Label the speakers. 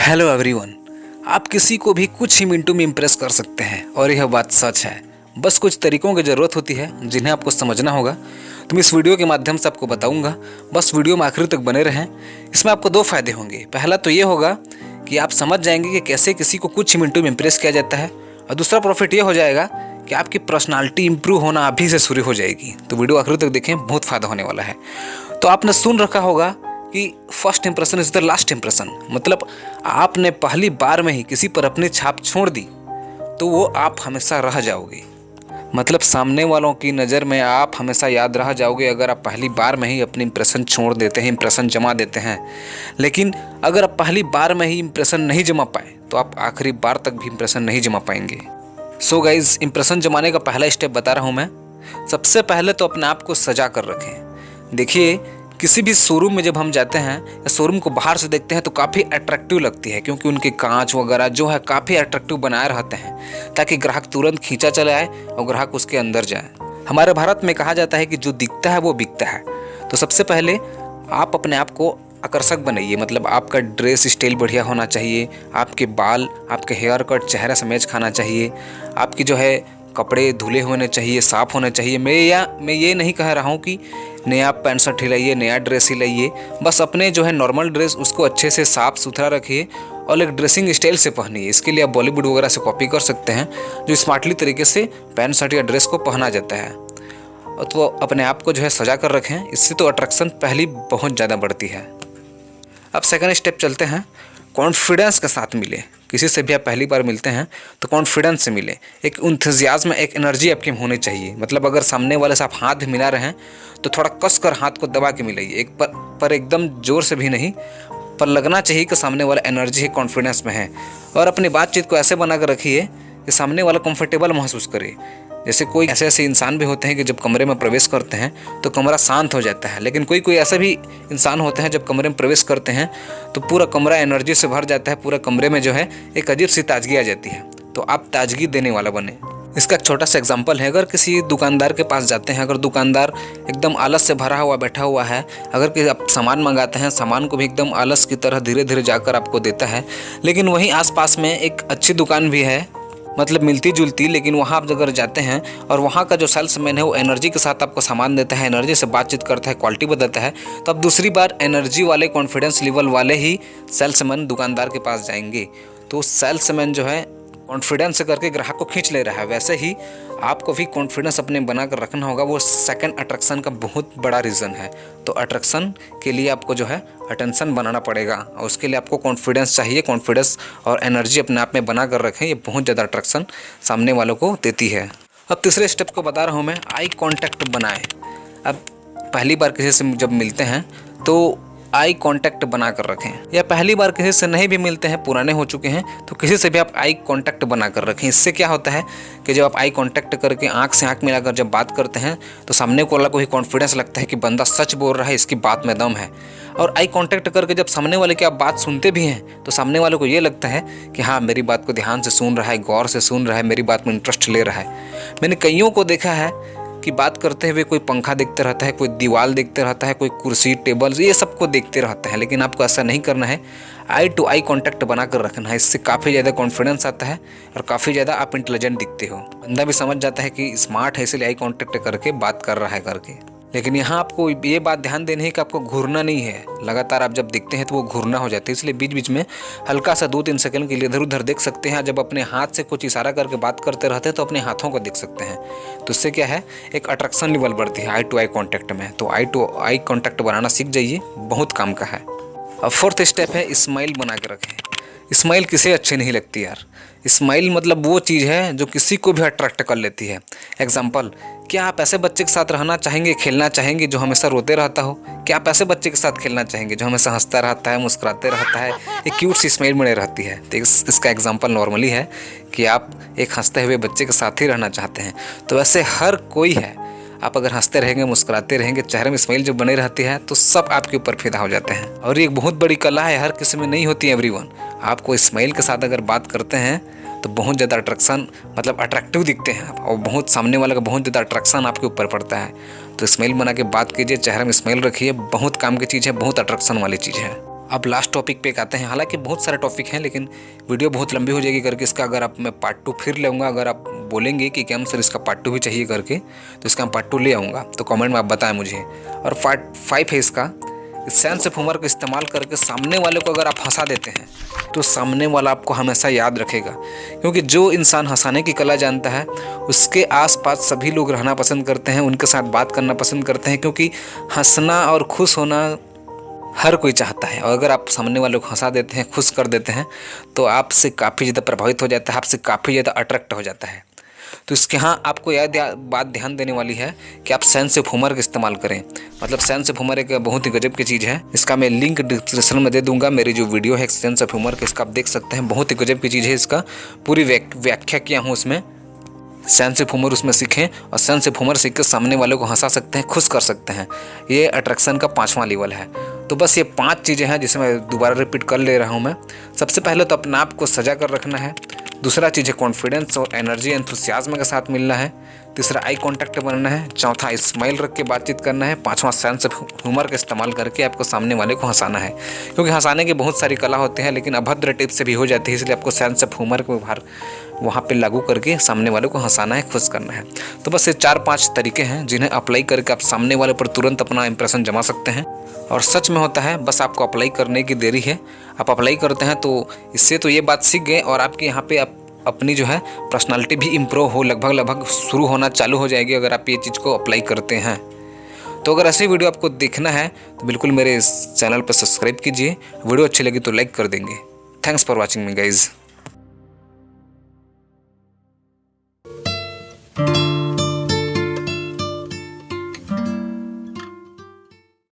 Speaker 1: Hello everyone. आप किसी को भी कुछ ही मिनटों में इम्प्रेस कर सकते हैं और यह बात सच है। बस कुछ तरीकों की ज़रूरत होती है जिन्हें आपको समझना होगा। तो मैं इस वीडियो के माध्यम से आपको बताऊंगा। बस वीडियो में आखिर तक बने रहें। इसमें आपको दो फायदे होंगे। पहला तो ये होगा कि आप समझ जाएंगे कि कैसे किसी को कुछ ही मिनटों में इम्प्रेस किया जाता है, और दूसरा प्रॉफिट ये हो जाएगा कि आपकी पर्सनालिटी इंप्रूव होना अभी से शुरू हो जाएगी। तो वीडियो आखिर तक देखें, बहुत फ़ायदा होने वाला है। तो आपने सुन रखा होगा कि first impression is the last impression. मतलब आपने पहली बार में ही किसी पर अपनी छाप छोड़ दी तो वो आप हमेशा रह जाओगे। मतलब सामने वालों की नज़र में आप हमेशा याद रह जाओगे अगर आप पहली बार में ही अपनी इंप्रेशन छोड़ देते हैं, इंप्रेशन जमा देते हैं। लेकिन अगर आप पहली बार में ही इंप्रेशन नहीं जमा पाए तो आप आखिरी बार तक भी इंप्रेशन नहीं जमा पाएंगे। सो गाइज, इंप्रेशन जमाने का पहला स्टेप बता रहा हूँ मैं। सबसे पहले तो अपने आप को सजा कर रखें। देखिए, किसी भी शोरूम में जब हम जाते हैं या शोरूम को बाहर से देखते हैं तो काफ़ी अट्रैक्टिव लगती है, क्योंकि उनके कांच वगैरह जो है काफ़ी अट्रैक्टिव बनाए रहते हैं ताकि ग्राहक तुरंत खींचा चले आए और ग्राहक उसके अंदर जाए। हमारे भारत में कहा जाता है कि जो दिखता है वो बिकता है। तो सबसे पहले आप अपने आप को आकर्षक बनाइए। मतलब आपका ड्रेस स्टाइल बढ़िया होना चाहिए, आपके बाल, आपके हेयर कट चेहरे से मैच खाना चाहिए, आपकी जो है कपड़े धुले होने चाहिए, साफ़ होने चाहिए। मैं ये नहीं कह रहा हूँ कि नया पैंट शर्ट ही लाइए, नया ड्रेस ही लाइए। बस अपने जो है नॉर्मल ड्रेस उसको अच्छे से साफ़ सुथरा रखिए और एक ड्रेसिंग स्टाइल से पहनिए। इसके लिए आप बॉलीवुड वगैरह से कॉपी कर सकते हैं, जो स्मार्टली तरीके से पैंट शर्ट या ड्रेस को पहना जाता है। तो अपने आप को जो है सजा कर रखें। इससे तो अट्रैक्शन पहली बहुत ज़्यादा बढ़ती है। अब सेकंड स्टेप चलते हैं। कॉन्फिडेंस के साथ मिले। किसी से भी आप पहली बार मिलते हैं तो कॉन्फिडेंस से मिले। एक इंथुजियाज्म, एक एनर्जी आपके में होनी चाहिए। मतलब अगर सामने वाले से आप हाथ भी मिला रहे हैं तो थोड़ा कस कर हाथ को दबा के मिलाइए। एक पर एकदम जोर से भी नहीं, पर लगना चाहिए कि सामने वाला एनर्जी है, कॉन्फिडेंस में है। और अपनी बातचीत को ऐसे बना कर रखिए कि सामने वाला कंफर्टेबल महसूस करे। जैसे कोई ऐसे इंसान भी होते हैं कि जब कमरे में प्रवेश करते हैं तो कमरा शांत हो जाता है, लेकिन कोई ऐसे भी इंसान होते हैं जब कमरे में प्रवेश करते हैं तो पूरा कमरा एनर्जी से भर जाता है। पूरा कमरे में जो है एक अजीब सी ताजगी आ जाती है। तो आप ताजगी देने वाला बने। इसका एक छोटा सा एग्जांपल है। अगर किसी दुकानदार के पास जाते हैं, अगर दुकानदार एकदम आलस से भरा हुआ बैठा हुआ है, अगर आप सामान मंगाते हैं, सामान को भी एकदम आलस की तरह धीरे धीरे जाकर आपको देता है, लेकिन वहीं आसपास में एक अच्छी दुकान भी है, मतलब मिलती जुलती, लेकिन वहाँ आप अगर जाते हैं और वहाँ का जो सेल्समैन है वो एनर्जी के साथ आपको सामान देता है, एनर्जी से बातचीत करता है, क्वालिटी बताता है, तो आप दूसरी बार एनर्जी वाले, कॉन्फिडेंस लेवल वाले ही सेल्समैन दुकानदार के पास जाएंगे। तो सेल्समैन जो है कॉन्फिडेंस करके ग्राहक को खींच ले रहा है, वैसे ही आपको भी कॉन्फिडेंस अपने बना कर रखना होगा। वो सेकंड अट्रैक्शन का बहुत बड़ा रीज़न है। तो अट्रैक्शन के लिए आपको जो है अटेंशन बनाना पड़ेगा और उसके लिए आपको कॉन्फिडेंस चाहिए। कॉन्फिडेंस और एनर्जी अपने आप में बना कर रखें, ये बहुत ज़्यादा अट्रैक्शन सामने वालों को देती है। अब तीसरे स्टेप को बता रहा हूँ मैं, आई कॉन्टैक्ट बनाएं। अब पहली बार किसी से जब मिलते हैं तो आई कांटेक्ट बना कर रखें, या पहली बार किसी से नहीं भी मिलते हैं, पुराने हो चुके हैं, तो किसी से भी आप आई कांटेक्ट बना कर रखें। इससे क्या होता है कि जब आप आई कांटेक्ट करके आंख से आंख मिलाकर जब बात करते हैं तो सामने वाला को ही कॉन्फिडेंस लगता है कि बंदा सच बोल रहा है, इसकी बात में दम है। और आई कांटेक्ट करके जब सामने वाले की आप बात सुनते भी हैं तो सामने वाले को ये लगता है कि हाँ, मेरी बात को ध्यान से सुन रहा है, गौर से सुन रहा है, मेरी बात में इंटरेस्ट ले रहा है। मैंने कईयों को देखा है कि बात करते हुए कोई पंखा देखते रहता है, कोई दीवार देखते रहता है, कोई कुर्सी टेबल, ये सबको देखते रहता है। लेकिन आपको ऐसा नहीं करना है, आई टू आई कांटेक्ट बना कर रखना है। इससे काफ़ी ज़्यादा कॉन्फिडेंस आता है और काफ़ी ज़्यादा आप इंटेलिजेंट दिखते हो। बंदा भी समझ जाता है कि स्मार्ट है, इसलिए आई कांटेक्ट करके बात कर रहा है करके। लेकिन यहाँ आपको ये बात ध्यान देनी है कि आपको घूरना नहीं है। लगातार आप जब दिखते हैं तो वो घूरना हो जाती है, इसलिए बीच बीच में हल्का सा 2-3 सेकंड के लिए इधर उधर देख सकते हैं। जब अपने हाथ से कुछ इशारा करके बात करते रहते हैं तो अपने हाथों को देख सकते हैं। तो इससे क्या है, एक अट्रैक्शन लेवल बढ़ती है आई टू आई कॉन्टैक्ट में। तो आई टू आई कॉन्टैक्ट बनाना सीख जाइए, बहुत काम का है। अब फोर्थ स्टेप है, स्माइल बना के रखें। स्माइल किसे अच्छी नहीं लगती यार। स्माइल मतलब वो चीज़ है जो किसी को भी अट्रैक्ट कर लेती है। एग्जाम्पल, क्या आप ऐसे बच्चे के साथ रहना चाहेंगे, खेलना चाहेंगे जो हमेशा रोते रहता हो? क्या आप ऐसे बच्चे के साथ खेलना चाहेंगे जो हमेशा हंसता रहता है, मुस्कुराते रहता है, एक क्यूट सी स्माइल बने रहती है? तो इसका एग्जाम्पल नॉर्मली है कि आप एक हंसते हुए बच्चे के साथ ही रहना चाहते हैं। तो वैसे हर कोई है, आप अगर हंसते रहेंगे, मुस्कुराते रहेंगे, चेहरे में स्माइल जब बने रहती है तो सब आपके ऊपर फिदा हो जाते हैं। और ये एक बहुत बड़ी कला है, हर किसी में नहीं होती है एवरीवन। आपको स्माइल के साथ अगर बात करते हैं तो बहुत ज़्यादा अट्रैक्शन, मतलब अट्रैक्टिव दिखते हैं आप, और बहुत सामने वाले का बहुत ज़्यादा अट्रैक्शन आपके ऊपर पड़ता है। तो स्माइल बना के बात कीजिए, चेहरे में स्माइल रखिए, बहुत काम की चीज़ है, बहुत अट्रैक्शन वाली चीज़ है। अब लास्ट टॉपिक पे आते हैं। हालांकि बहुत सारे टॉपिक हैं लेकिन वीडियो बहुत लंबी हो जाएगी करके इसका अगर आप मैं पार्ट 2 फिर लूँगा। अगर आप बोलेंगे कि हम सर इसका पार्ट 2 भी चाहिए करके तो इसका हम पार्ट 2 ले आऊँगा, तो कमेंट में आप बताएं मुझे। और पार्ट 5 है इसका, सेंस ऑफ ह्यूमर का इस्तेमाल करके सामने वाले को अगर आप हंसा देते हैं तो सामने वाला आपको हमेशा याद रखेगा, क्योंकि जो इंसान हंसाने की कला जानता है उसके आसपास सभी लोग रहना पसंद करते हैं, उनके साथ बात करना पसंद करते हैं, क्योंकि हंसना और खुश होना हर कोई चाहता है। और अगर आप सामने वाले को हंसा देते हैं, खुश कर देते हैं, तो आपसे काफ़ी ज़्यादा प्रभावित हो जाता है, आपसे काफ़ी ज़्यादा अट्रैक्ट हो जाता है। तो इसके यहाँ आपको यह बात ध्यान देने वाली है कि आप सेंस ऑफ ह्यूमर का इस्तेमाल करें। मतलब सेंस ऑफ ह्यूमर एक बहुत ही गजब की चीज़ है। इसका मैं लिंक डिस्क्रिप्शन में दे दूंगा। मेरी जो वीडियो है सेंस ऑफ ह्यूमर का, इसका आप देख सकते हैं, बहुत ही गजब की चीज़ है। इसका पूरी व्याख्या किया हूँ उसमें। सेंस ऑफ ह्यूमर उसमें सीखें और सेंस ऑफ ह्यूमर सीख कर सामने वाले को हंसा सकते हैं, खुश कर सकते हैं। ये अट्रैक्शन का 5वां लेवल है। तो बस ये 5 चीज़ें हैं जिसे मैं दोबारा रिपीट कर ले रहा हूँ मैं। सबसे पहले तो अपने आप को सजा कर रखना है। दूसरा चीज़ है कॉन्फिडेंस और एनर्जी एंथुसियाज्म के साथ मिलना है। तीसरा आई कांटेक्ट बनना है। चौथा स्माइल रख के बातचीत करना है। 5वां सेंस ऑफ ह्यूमर का इस्तेमाल करके आपको सामने वाले को हंसाना है, क्योंकि हंसाने की बहुत सारी कला होती है लेकिन अभद्र टिप से भी हो जाती है। इसलिए आपको सेंस ऑफ ह्यूमर को वहाँ पे लागू करके सामने वाले को हंसाना है, खुश करना है। तो बस ये 4-5 तरीके हैं जिन्हें अप्लाई करके आप सामने वाले पर तुरंत अपना इंप्रेशन जमा सकते हैं। और सच में होता है, बस आपको अप्लाई करने की देरी है। आप अप्लाई करते हैं तो इससे तो ये बात सीख गए और आपके यहाँ पे अपनी जो है पर्सनालिटी भी इम्प्रूव हो लगभग शुरू होना चालू हो जाएगी अगर आप ये चीज़ को अप्लाई करते हैं। तो अगर ऐसी वीडियो आपको देखना है तो बिल्कुल मेरे इस चैनल पर सब्सक्राइब कीजिए। वीडियो अच्छी लगी तो लाइक कर देंगे। Thanks for watching me guys.